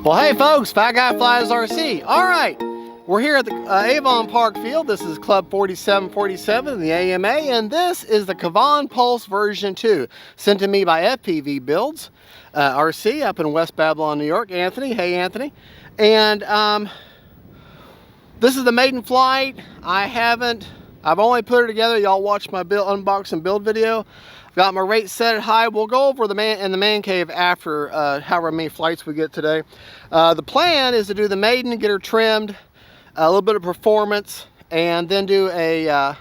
Well, hey folks, Fat Guy Flies RC. All right, we're here at the Avon Park Field. This is Club 4747 in the AMA, and this is the KAVAN Pulse version 2, sent to me by FPV Builds RC up in West Babylon, New York. Anthony, hey Anthony. And this is the maiden flight. I've only put it together. Y'all watch my unbox and build video. I've got my rate set at high. We'll go over the man cave after however many flights we get today. The plan is to do the maiden, get her trimmed, a little bit of performance, and then do a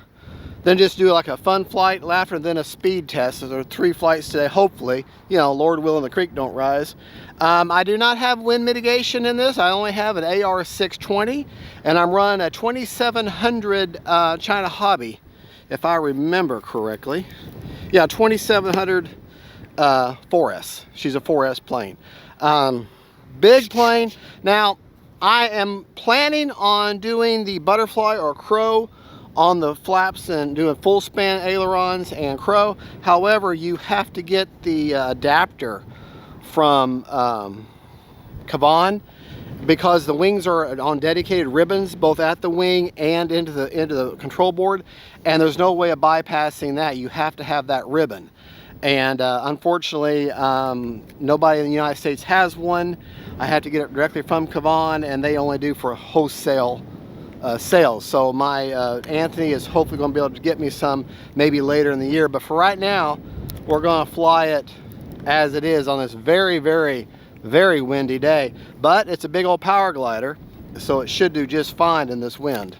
just do like a fun flight after, and then a speed test. So there are 3 flights today, hopefully. You know, Lord willing, the creek don't rise. I do not have wind mitigation in this. I only have an AR620, and I'm running a 2700 China Hobby, if I remember correctly. Yeah, 2700 4S. She's a 4S plane. Big plane. Now, I am planning on doing the butterfly or crow on the flaps and doing full span ailerons and crow. However, you have to get the adapter from KAVAN, because the wings are on dedicated ribbons both at the wing and into the control board, and there's no way of bypassing that. You have to have that ribbon, and unfortunately nobody in the United States has one. I had to get it directly from KAVAN, and they only do for wholesale sales. So my Anthony is hopefully going to be able to get me some maybe later in the year, but for right now we're going to fly it as it is on this very, very, very windy day. But it's a big old power glider, so it should do just fine in this wind.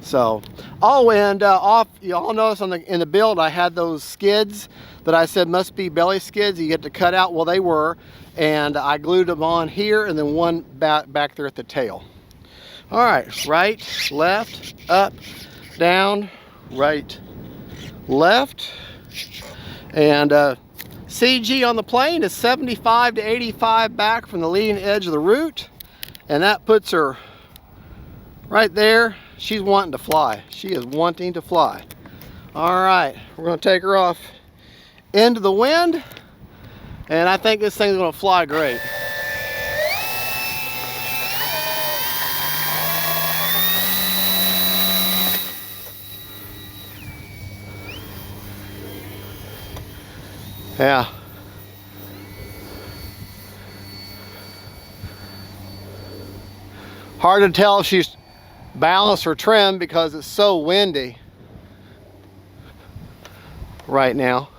So, oh, and off, you all notice in the build I had those skids that I said must be belly skids you get to cut out. Well, they were, and I glued them on here, and then one back there at the tail. All right, right, left, up, down, right, left, and CG on the plane is 75 to 85 back from the leading edge of the root, and that puts her right there. She's wanting to fly. She is wanting to fly. All right, we're going to take her off into the wind, and I think this thing's going to fly great. Yeah. Hard to tell if she's balanced or trimmed because it's so windy right now.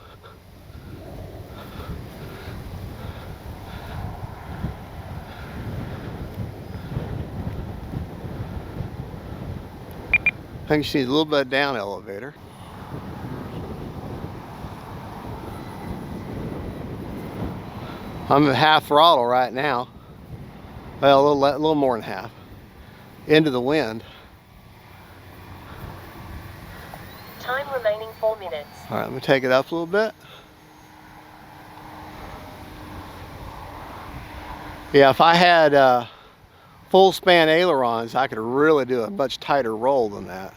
I think she needs a little bit of down elevator. I'm at half throttle right now. Well, a little more than half. Into the wind. Time remaining 4 minutes. All right, let me take it up a little bit. Yeah, if I had full span ailerons, I could really do a much tighter roll than that.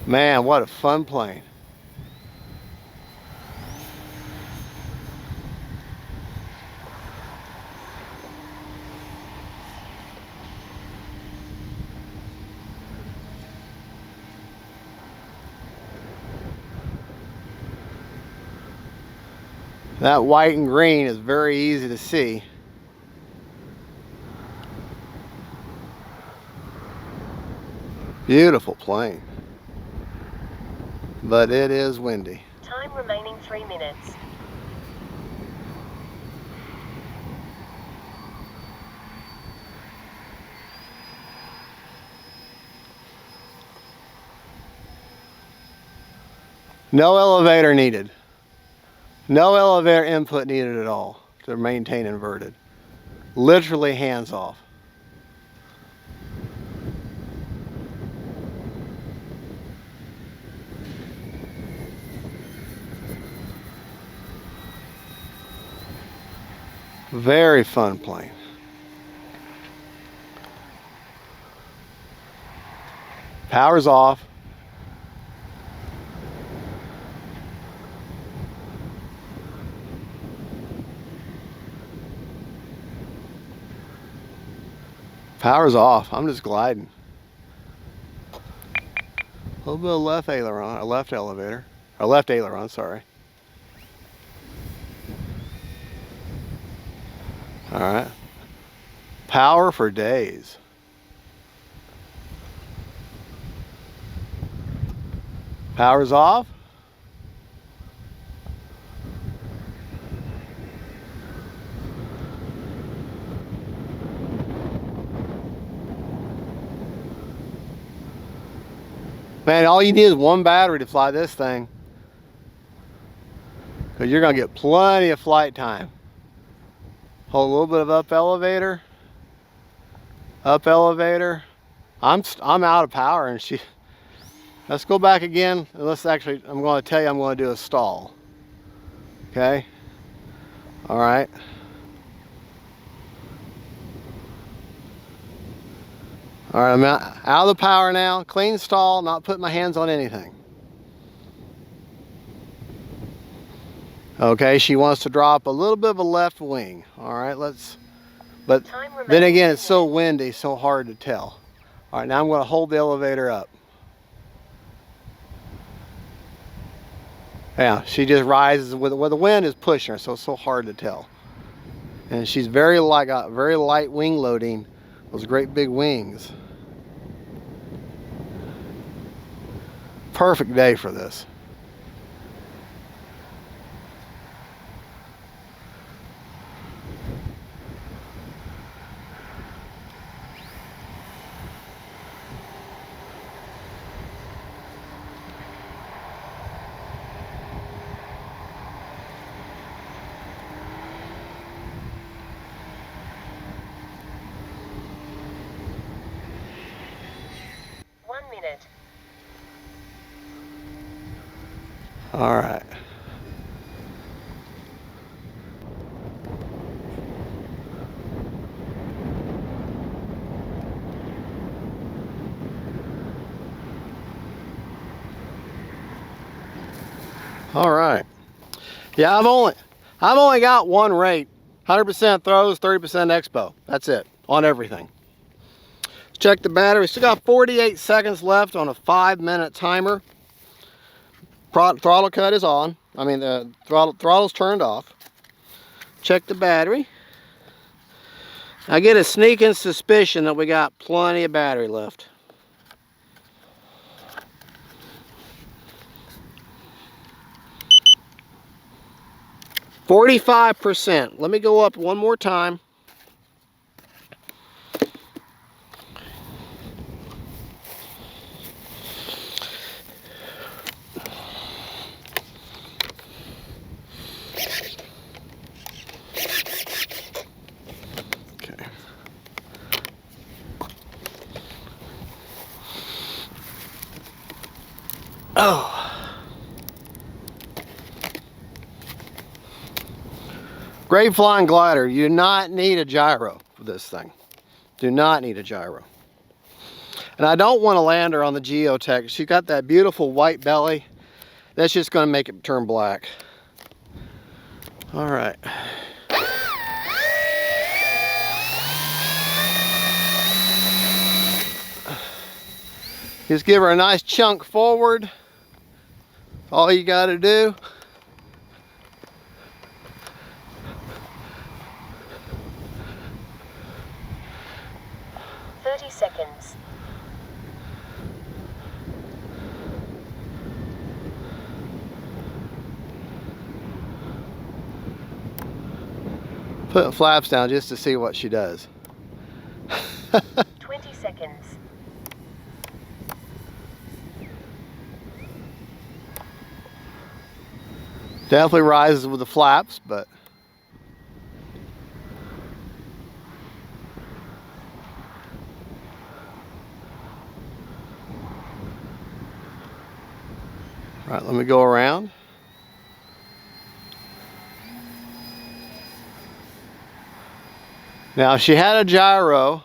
Man, what a fun plane. That white and green is very easy to see. Beautiful plane. But it is windy. Time remaining 3 minutes. No elevator needed. No elevator input needed at all to maintain inverted. Literally hands off. Very fun plane. Power's off. Power's off. I'm just gliding. A little bit of left aileron, or left elevator, or left aileron, sorry. All right. Power for days. Power's off. Man, all you need is one battery to fly this thing, because you're going to get plenty of flight time. Hold a little bit of up elevator. Up elevator. I'm out of power, and she. Let's go back again. And let's actually. I'm going to tell you. I'm going to do a stall. Okay. All right. All right. I'm out of the power now. Clean stall. Not putting my hands on anything. Okay. She wants to drop a little bit of a left wing. All right. Let's. But then again, it's so windy, so hard to tell. All right, now I'm going to hold the elevator up. Yeah, she just rises where the wind is pushing her, so it's so hard to tell. And she's very light wing loading, those great big wings. Perfect day for this. All right. All right. Yeah, I've only got one rate. 100% throws, 30% expo. That's it on everything. Let's check the battery. Still got 48 seconds left on a 5-minute timer. Throttle cut is on. I mean, the throttle's turned off. Check the battery. I get a sneaking suspicion that we got plenty of battery left. %. Let me go up one more time. Okay. Oh. Great flying glider. You do not need a gyro for this thing. Do not need a gyro. And I don't want to land her on the geotech. She's got that beautiful white belly. That's just going to make it turn black. All right. Just give her a nice chunk forward. All you got to do. Seconds. Put flaps down just to see what she does. 20 seconds. Definitely rises with the flaps, but all right, let me go around. Now, if she had a gyro,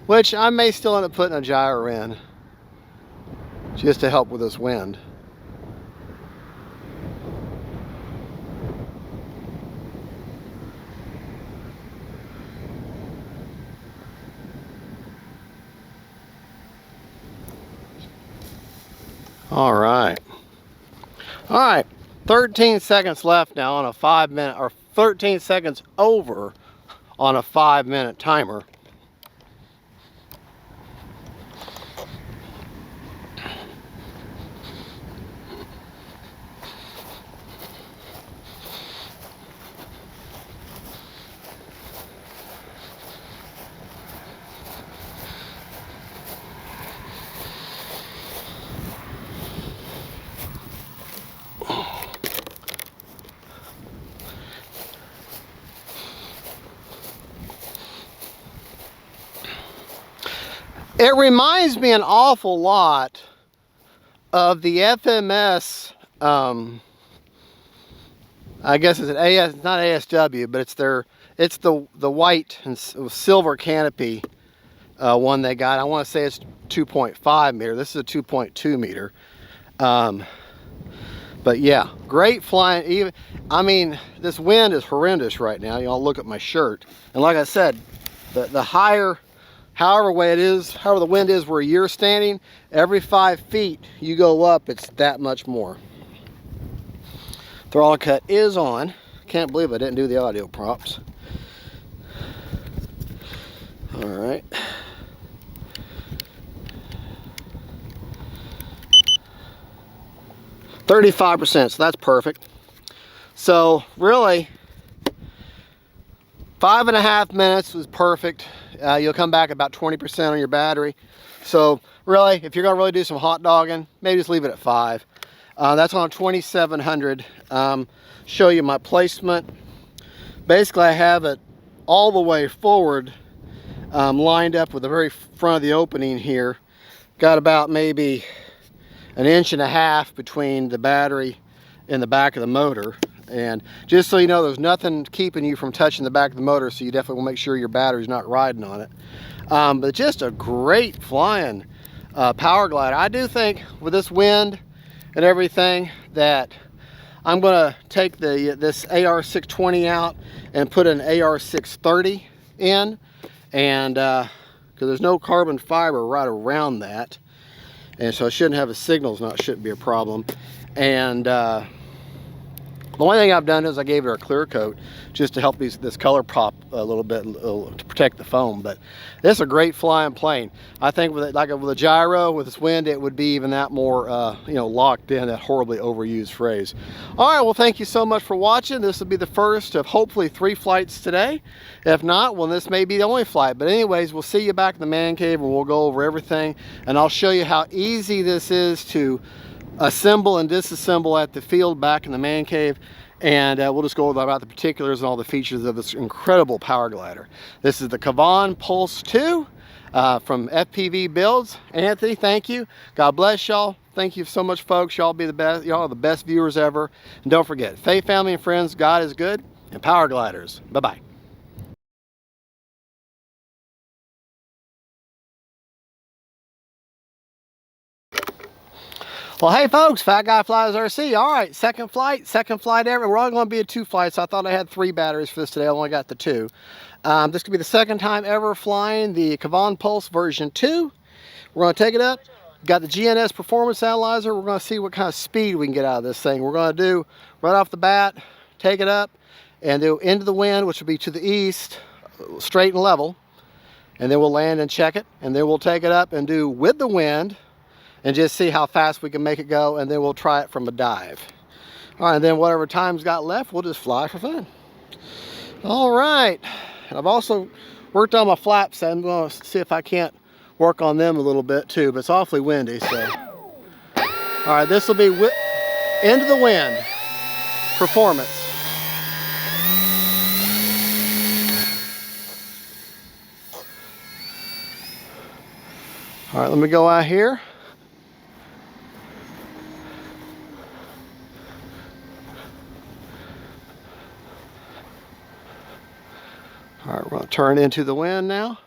which I may still end up putting a gyro in, just to help with this wind. All right. 13 seconds left now on a 5-minute, or 13 seconds over on a 5-minute timer. It reminds me an awful lot of the FMS, I guess it's an AS, not ASW, but it's the white and silver canopy one they got. I want to say it's 2.5 meter. This is a 2.2 meter. But yeah, great flying. Even, I mean, this wind is horrendous right now. Y'all look at my shirt. And like I said, the higher, however the wind is where you're standing, every 5 feet you go up, it's that much more. Throttle cut is on. Can't believe I didn't do the audio props. All right. %, so that's perfect. So really, 5.5 minutes was perfect. You'll come back about 20% on your battery. So really, if you're gonna really do some hot dogging, maybe just leave it at 5. That's on 2700. Show you my placement. Basically, I have it all the way forward, lined up with the very front of the opening here. Got about maybe 1.5 inches between the battery and the back of the motor. And just so you know, there's nothing keeping you from touching the back of the motor, so you definitely will make sure your battery's not riding on it. But just a great flying power glider. I do think with this wind and everything that I'm gonna take this AR620 out and put an AR630 in, and because there's no carbon fiber right around that, and so I shouldn't have a signals, and it shouldn't be a problem. And the only thing I've done is I gave it a clear coat just to help this color pop a little bit to protect the foam. But this is a great flying plane. I think with a gyro, with this wind, it would be even that more you know, locked in, that horribly overused phrase. All right, well, thank you so much for watching. This will be the first of hopefully 3 flights today. If not, well, this may be the only flight. But anyways, we'll see you back in the man cave, and we'll go over everything, and I'll show you how easy this is to assemble and disassemble at the field back in the man cave, and we'll just go over about the particulars and all the features of this incredible power glider. This is the KAVAN Pulse 2 from FPV Builds. Anthony, thank you. God bless y'all. Thank you so much, folks. Y'all be the best. Y'all are the best viewers ever. And don't forget, faith, family, and friends, God is good, and power gliders. Bye-bye. Well, hey folks, Fat Guy Flies RC. All right, second flight ever. We're only going to be at 2 flights. I thought I had 3 batteries for this today. I only got the 2. This could be the second time ever flying the KAVAN Pulse version 2. We're going to take it up. Got the GNS performance analyzer. We're going to see what kind of speed we can get out of this thing. We're going to do right off the bat, take it up and do into the wind, which will be to the east, straight and level. And then we'll land and check it. And then we'll take it up and do with the wind, and just see how fast we can make it go, and then we'll try it from a dive. All right, and then whatever time's got left, we'll just fly for fun. All right, and I've also worked on my flaps. I'm going to see if I can't work on them a little bit too, but it's awfully windy, so. All right, this will be into the wind performance. All right, let me go out here. All right, we're going to turn into the wind now.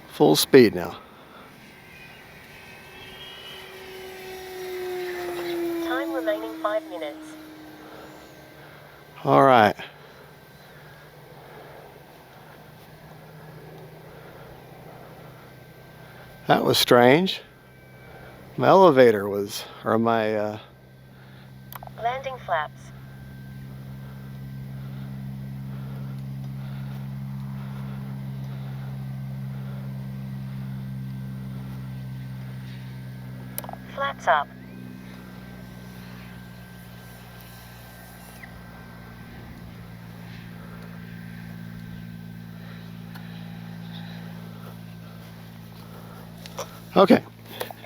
Full speed now. remaining 5 minutes. All right. That was strange. My elevator was, or my, Landing flaps. Flaps up. okay.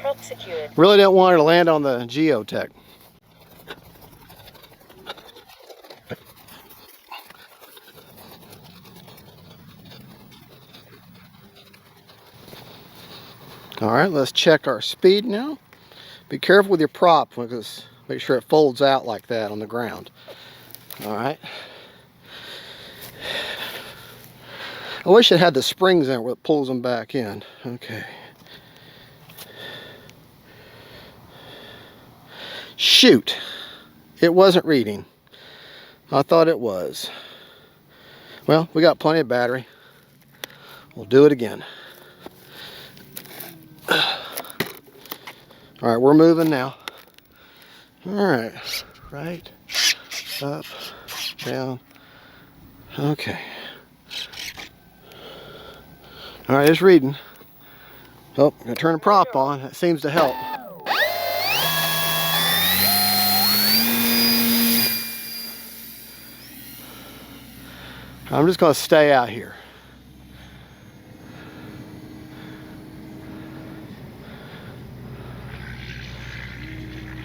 Prop secured. Really didn't want her to land on the geotech. All right, let's check our speed now. Be careful with your prop because make sure it folds out like that on the ground. All right. I wish it had the springs in it where it pulls them back in. Okay. Shoot. It wasn't reading. I thought it was. Well, we got plenty of battery. We'll do it again. All right, we're moving now. All right, right, up, down. Okay. All right, it's reading. Oh, I'm gonna turn the prop on. That seems to help. I'm just gonna stay out here.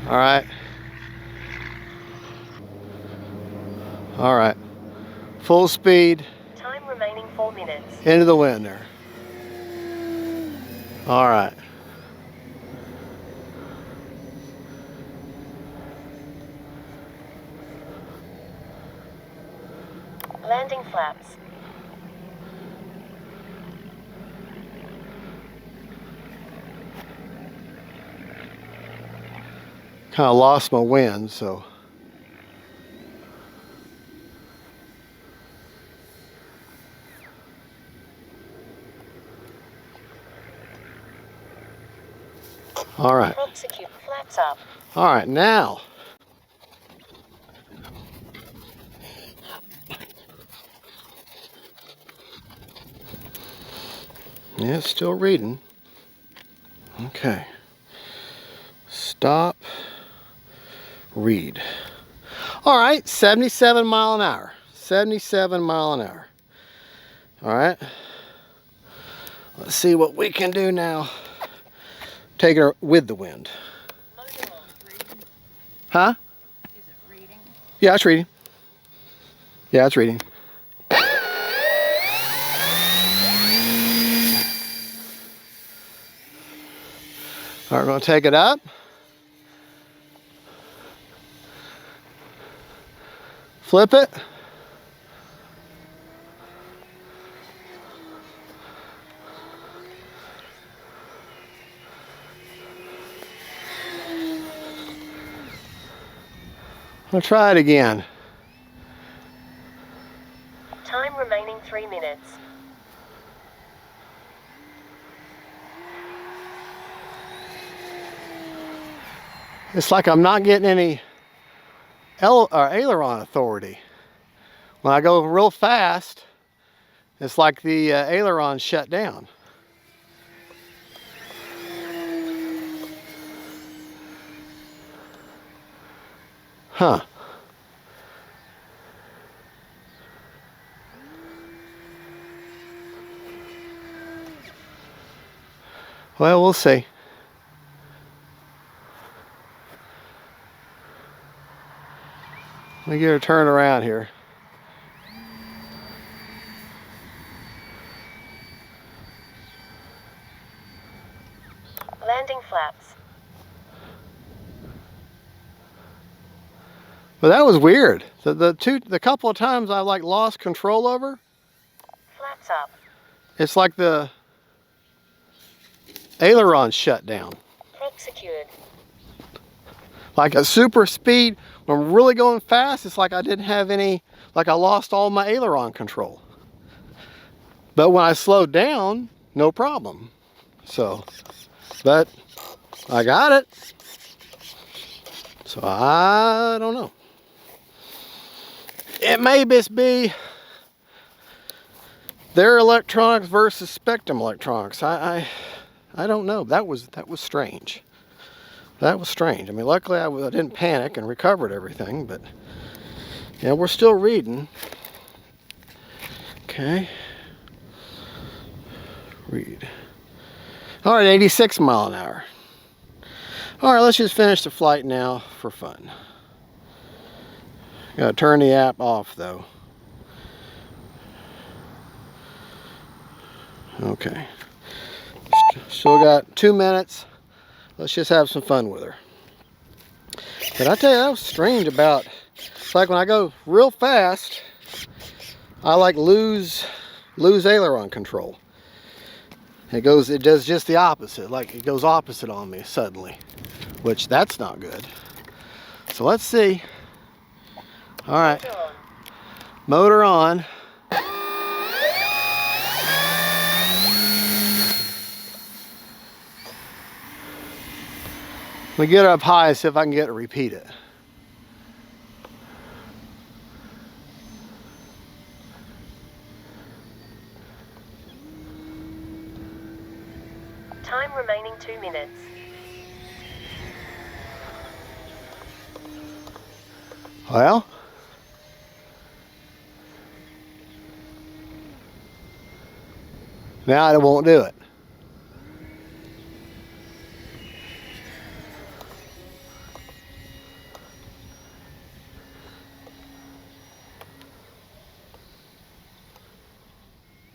All right. All right. Full speed. Time remaining 4 minutes. Into the wind there. All right. Landing flaps. Kind of lost my wind, so. All right. Prop secured. Flaps up. All right, now. Yeah, it's still reading. Okay. Stop. Read. All right, 77 mile an hour. 77 mile an hour. All right. Let's see what we can do now. Take her with the wind. Huh? Is it reading? Yeah, it's reading. Yeah, it's reading. All right, we're going to take it up. Flip it. I'll try it again. Time remaining 3 minutes. It's like I'm not getting any aileron authority. When I go real fast, it's like the aileron shut down. Huh. Well, we'll see. Let me get her turned around here. Landing flaps. But that was weird. The couple of times I like lost control over, Flaps up. it's like the aileron shut down. Prop secured. Like at super speed, when I'm really going fast, it's like I didn't have any, like I lost all my aileron control. But when I slowed down, no problem. So, but I got it. So I don't know. It may just be their electronics versus Spectrum electronics. I don't know. That was strange. That was strange. I mean, luckily I didn't panic and recovered everything, but yeah, we're still reading. Okay. Read. All right, 86 mile an hour. All right, let's just finish the flight now for fun. Gotta turn the app off though. Okay. Still got 2 minutes. Let's just have some fun with her. But I tell you, that was strange about, it's like when I go real fast, I like lose aileron control. It does just the opposite. Like it goes opposite on me suddenly, which that's not good. So let's see. All right, motor on. Let me get her up high and see if I can get it to repeat it. Time remaining 2 minutes. Well, now it won't do it.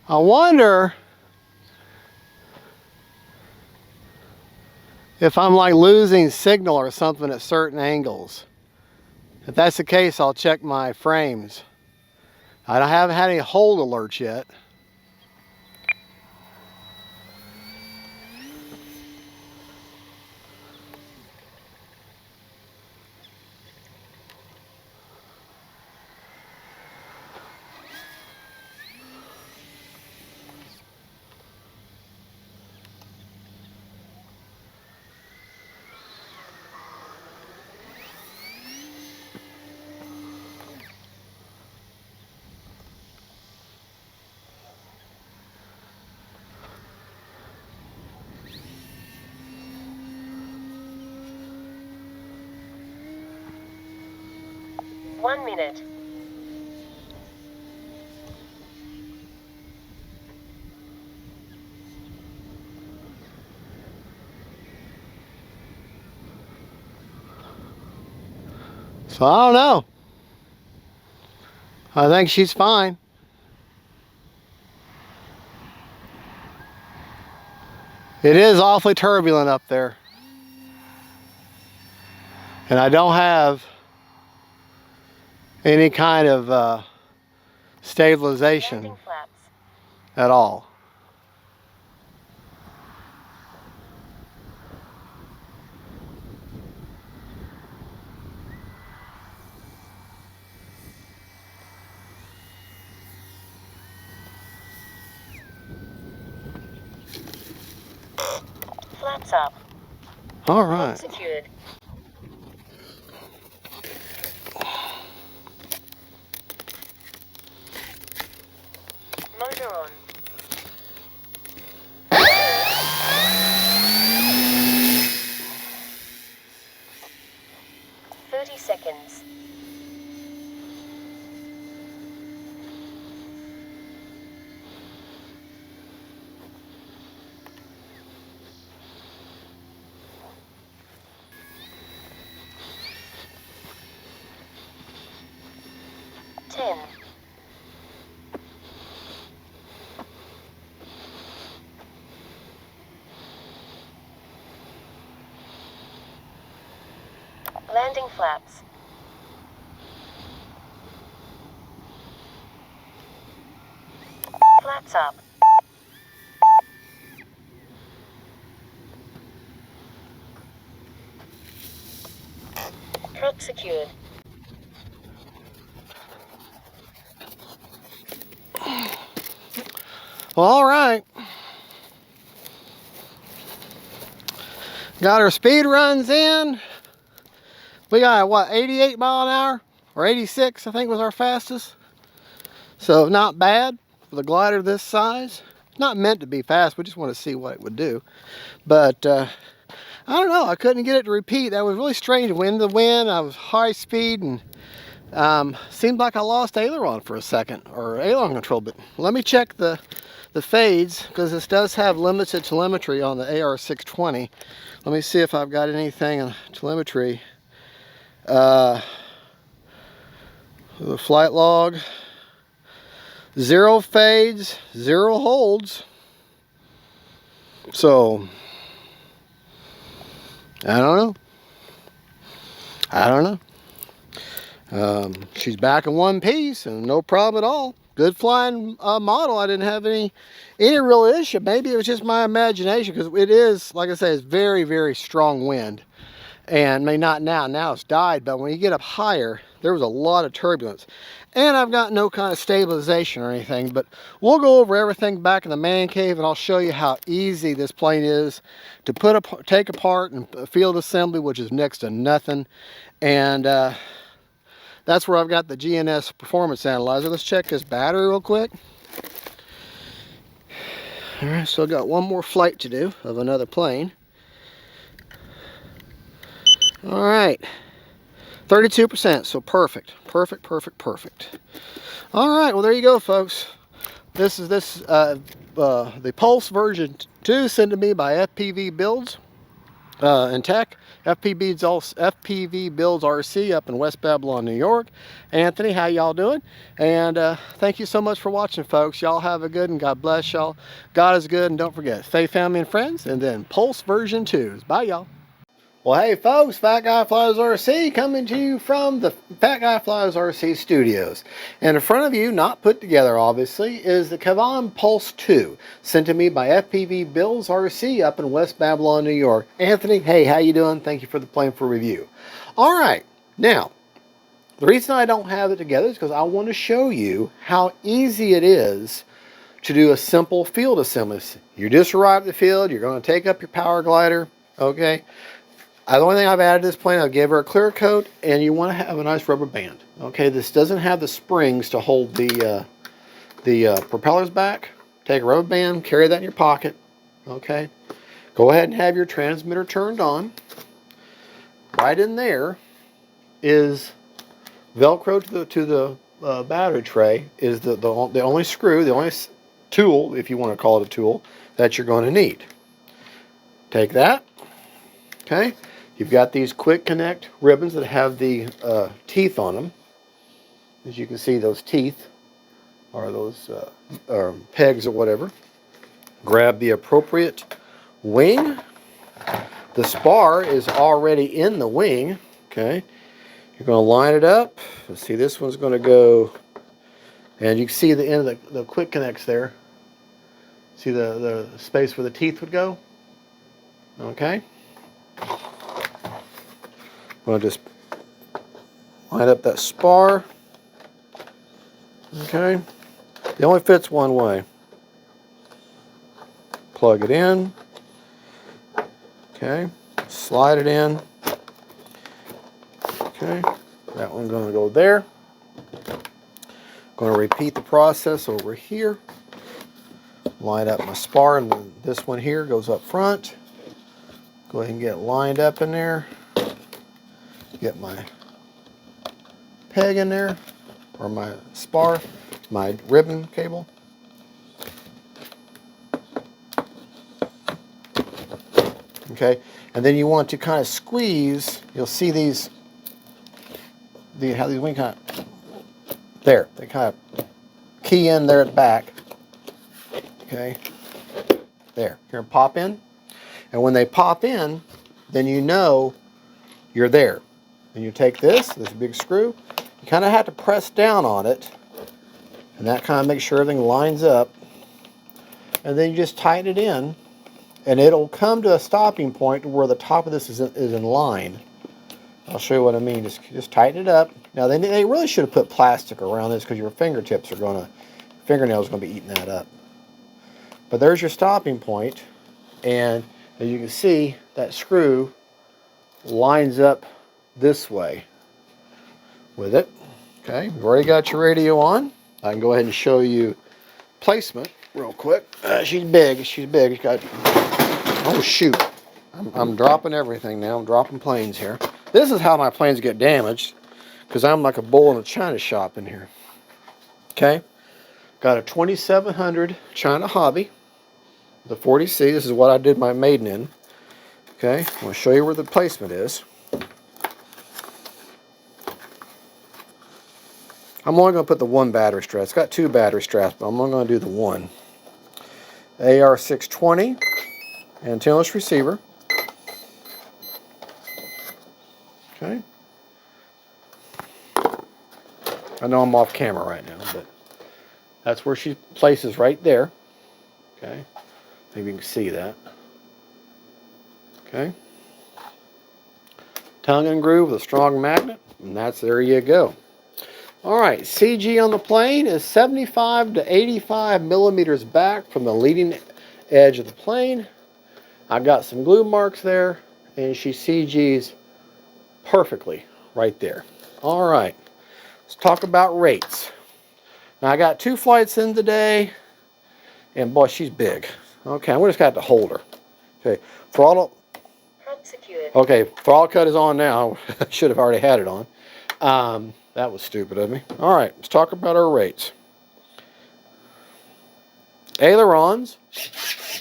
I wonder if I'm like losing signal or something at certain angles. If that's the case, I'll check my frames. I haven't had any hold alerts yet. One minute. So I don't know. I think she's fine. It is awfully turbulent up there. And I don't have any kind of stabilization Landing flaps. at all. Flaps up. All right. Lock secured. Motor on. 30 seconds. Ten. Landing flaps. Flaps up. Prop secured. Well, all right. Got our speed runs in. We got, what, 88 mile an hour? Or 86, I think was our fastest. So not bad for the glider this size. Not meant to be fast, we just want to see what it would do. But I don't know, I couldn't get it to repeat. That was really strange. Wind to wind, I was high speed, and seemed like I lost aileron for a second, or aileron control. But let me check the fades, because this does have limited telemetry on the AR620. Let me see if I've got anything in telemetry. The flight log, 0 fades, 0 holds. So I don't know. She's back in one piece and no problem at all. Good flying model. I didn't have any real issue. Maybe it was just my imagination, because it is, like I say, it's very, very strong wind. And maybe not now it's died, but when you get up higher, there was a lot of turbulence. And I've got no kind of stabilization or anything, but we'll go over everything back in the man cave, and I'll show you how easy this plane is to take apart and field assembly, which is next to nothing. And that's where I've got the GNS performance analyzer. Let's check this battery real quick. All right, so I've got one more flight to do of another plane. All right, 32%, so perfect. All right, well, there you go, folks. This is the Pulse version 2 sent to me by FPV Builds and Tech. FPV Builds RC up in West Babylon, New York. Anthony, how y'all doing? And thank you so much for watching, folks. Y'all have a good, and God bless y'all. God is good, and don't forget, faith, family, and friends, and then Pulse version 2s. Bye, y'all. Well, hey folks, Fat Guy Flies RC coming to you from the Fat Guy Flies RC studios. And in front of you, not put together obviously, is the KAVAN Pulse 2, sent to me by FPV Builds RC up in West Babylon, New York. Anthony, hey, how you doing? Thank you for the plane for review. All right, now, the reason I don't have it together is because I want to show you how easy it is to do a simple field assembly. You just arrive at the field, you're going to take up your power glider, okay? The only thing I've added to this plane, I'll give her a clear coat, and you want to have a nice rubber band. Okay, this doesn't have the springs to hold the propellers back. Take a rubber band, carry that in your pocket. Okay, go ahead and have your transmitter turned on. Right in there is Velcro to the battery tray. Is the only screw, the only tool, if you want to call it a tool, that you're going to need. Take that. Okay. You've got these quick connect ribbons that have the teeth on them. As you can see, those teeth are those pegs or whatever. Grab the appropriate wing. The spar is already in the wing. Okay, you're going to line it up. Let's see, this one's going to go, and you can see the end of the quick connects there. See the space where the teeth would go. Okay. I'm going to just line up that spar. Okay. It only fits one way. Plug it in. Okay. Slide it in. Okay. That one's going to go there. Going to repeat the process over here. Line up my spar, and this one here goes up front. Go ahead and get it lined up in there. Get my peg in there, or my spar, my ribbon cable. Okay, and then you want to kind of squeeze. You'll see these, how these wings kind of, there, they kind of key in there at the back. Okay, there, you're gonna pop in, and when they pop in, then you know you're there. And you take this big screw, you kind of have to press down on it, and that kind of makes sure everything lines up, and then you just tighten it in, and it'll come to a stopping point where the top of this is in line. I'll show you what I mean. Just tighten it up. Now they really should have put plastic around this because your fingernails are gonna be eating that up. But there's your stopping point, and as you can see, that screw lines up this way with it. Okay, we've already got your radio on. I can go ahead and show you placement real quick. She's big. She's big. She's got. Oh shoot! I'm dropping everything now. I'm dropping planes here. This is how my planes get damaged, because I'm like a bull in a china shop in here. Okay, got a 2700 China Hobby, the 40C. This is what I did my maiden in. Okay, I'm going to show you where the placement is. I'm only going to put the one battery strap. It's got two battery straps, but I'm only going to do the one. AR620 antennaless receiver. Okay. I know I'm off camera right now, but that's where she places right there. Okay. Maybe you can see that. Okay. Tongue and groove with a strong magnet, and there you go. All right, CG on the plane is 75 to 85 millimeters back from the leading edge of the plane. I got some glue marks there, and she CGs perfectly right there. All right, let's talk about rates. Now I got 2 flights in today, and boy, she's big. Okay, I'm just got to hold her. Okay, throttle. Okay, throttle cut is on now. Should have already had it on. That was stupid of me. All right, let's talk about our rates. Ailerons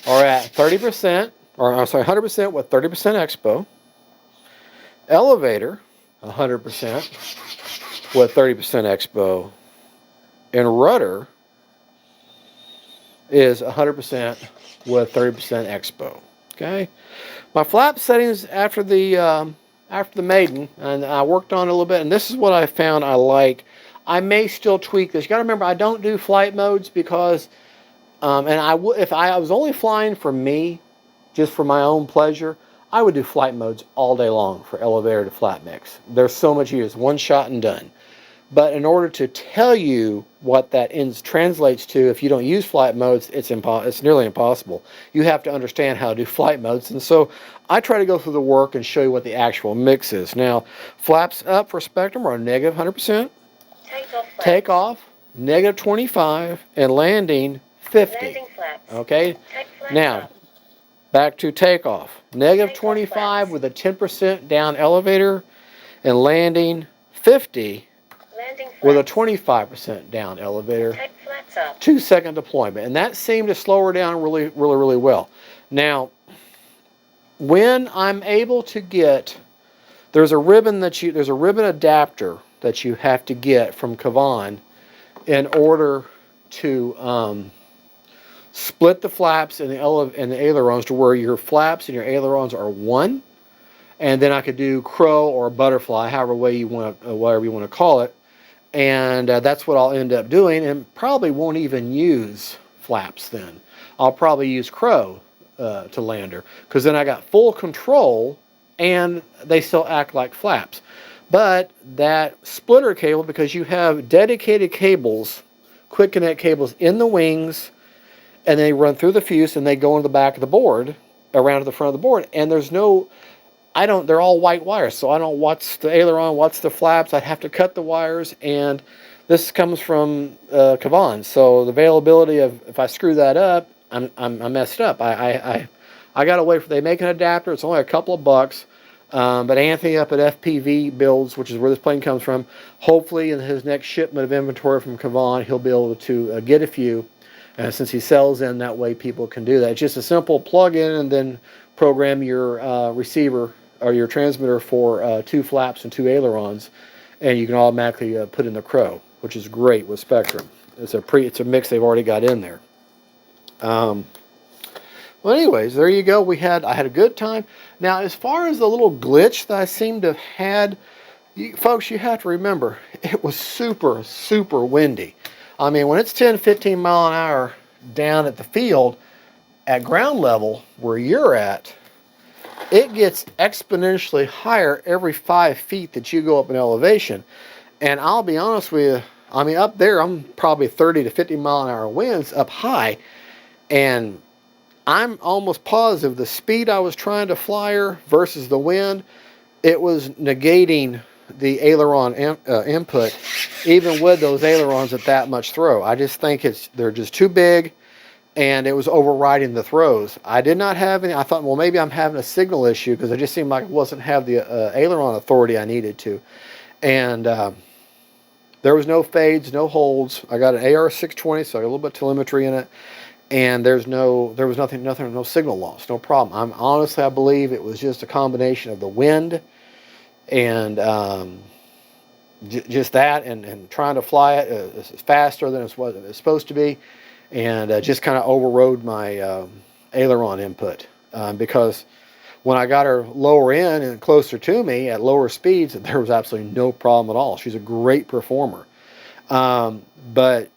are at 30%, or I'm sorry, 100% with 30% expo. Elevator, 100% with 30% expo. And rudder is 100% with 30% expo. Okay. My flap settings after the maiden, and I worked on it a little bit, and this is what I found I like. I may still tweak this. You got to remember, I don't do flight modes because, if I was only flying for me, just for my own pleasure, I would do flight modes all day long for elevator to flat mix. There's so much use, one shot and done. But in order to tell you what that translates to, if you don't use flight modes, it's nearly impossible. You have to understand how to do flight modes. And so I try to go through the work and show you what the actual mix is. Now, flaps up for Spectrum are negative 100%. Takeoff, negative 25. And landing, 50. Landing flaps. Okay? Now, back to takeoff. Negative 25 with a 10% down elevator. And landing, 50. With a 25% down elevator, 2-second deployment, and that seemed to slow her down really well. Now, when I'm able to get, there's a ribbon adapter that you have to get from KAVAN in order to split the flaps and the ailerons to where your flaps and your ailerons are one, and then I could do crow or butterfly, whatever you want to call it. And that's what I'll end up doing, and probably won't even use flaps then. I'll probably use crow to land her, because then I got full control and they still act like flaps. But that splitter cable, because you have dedicated cables, quick connect cables in the wings, and they run through the fuse and they go into the back of the board, around to the front of the board, and there's no, they're all white wires, so I don't know what's the aileron, what's the flaps. I'd have to cut the wires, and this comes from KAVAN, so the availability of, if I screw that up, I'm messed up. I got to wait for, they make an adapter. It's only a couple of bucks, but Anthony up at FPV Builds, which is where this plane comes from, hopefully in his next shipment of inventory from KAVAN, he'll be able to get a few, since he sells in, that way people can do that. It's just a simple plug-in and then program your receiver or your transmitter for 2 flaps and 2 ailerons, and you can automatically put in the crow, which is great with Spectrum. It's a mix they've already got in there. Well, anyways, there you go. I had a good time. Now, as far as the little glitch that I seem to have had, folks, you have to remember, it was super, super windy. I mean, when it's 10, 15 mile an hour down at the field, at ground level where you're at, it gets exponentially higher every 5 feet that you go up in elevation. And I'll be honest with you, I mean, up there, I'm probably 30 to 50 mile an hour winds up high. And I'm almost positive the speed I was trying to fly her versus the wind, it was negating the aileron input, even with those ailerons at that much throw. I just think they're just too big, and it was overriding the throws. I did not have any. I thought, well, maybe I'm having a signal issue because it just seemed like it wasn't have the aileron authority I needed to. And there was no fades, no holds. I got an AR620, so I got a little bit of telemetry in it. And there was nothing, no signal loss, no problem. Honestly, I believe it was just a combination of the wind and just that, and trying to fly it faster than it was supposed to be, and just kind of overrode my aileron input, because when I got her lower in and closer to me at lower speeds, there was absolutely no problem at all. She's a great performer, but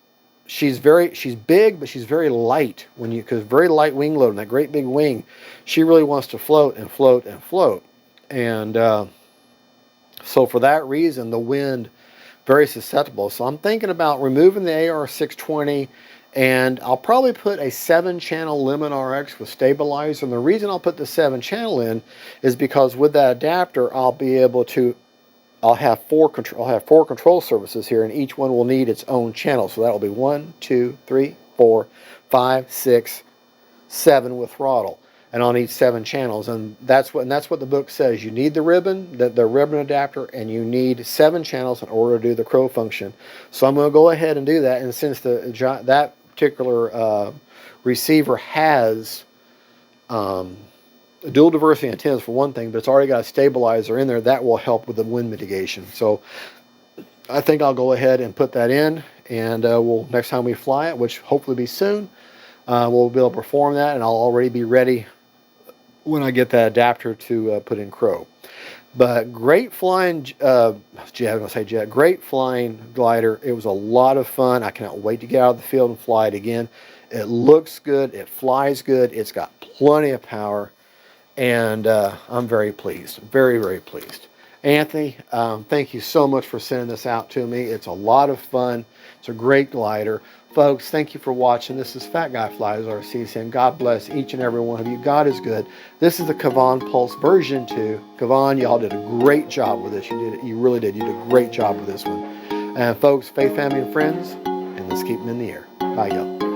she's big, but she's very light because very light wing load and that great big wing. She really wants to float and float and float, and so for that reason, the wind very susceptible. So I'm thinking about removing the AR620, and I'll probably put a 7-channel Lemon RX with stabilizer. And the reason I'll put the 7-channel in is because with that adapter, I'll have 4 control surfaces here, and each one will need its own channel. So that will be 1, 2, 3, 4, 5, 6, 7 with throttle, and I'll need 7 channels. And that's what the book says. You need the ribbon, the ribbon adapter, and you need 7 channels in order to do the crow function. So I'm going to go ahead and do that. And since that particular receiver has dual diversity antennas for one thing, but it's already got a stabilizer in there, that will help with the wind mitigation. So I think I'll go ahead and put that in, and we'll, next time we fly it, which hopefully be soon, we'll be able to perform that, and I'll already be ready when I get that adapter to put in crow. But great flying great flying glider. It was a lot of fun. I cannot wait to get out of the field and fly it again. It looks good, it flies good, it's got plenty of power, and I'm very pleased, very, very pleased. Anthony, thank you so much for sending this out to me. It's a lot of fun. It's a great glider. Folks, thank you for watching. This is Fat Guy Flies RC saying God bless each and every one of you. God is good. This is the KAVAN Pulse version 2. KAVAN, y'all did a great job with this. You really did. You did a great job with this one. And folks, faith, family, and friends, and let's keep them in the air. Bye, y'all.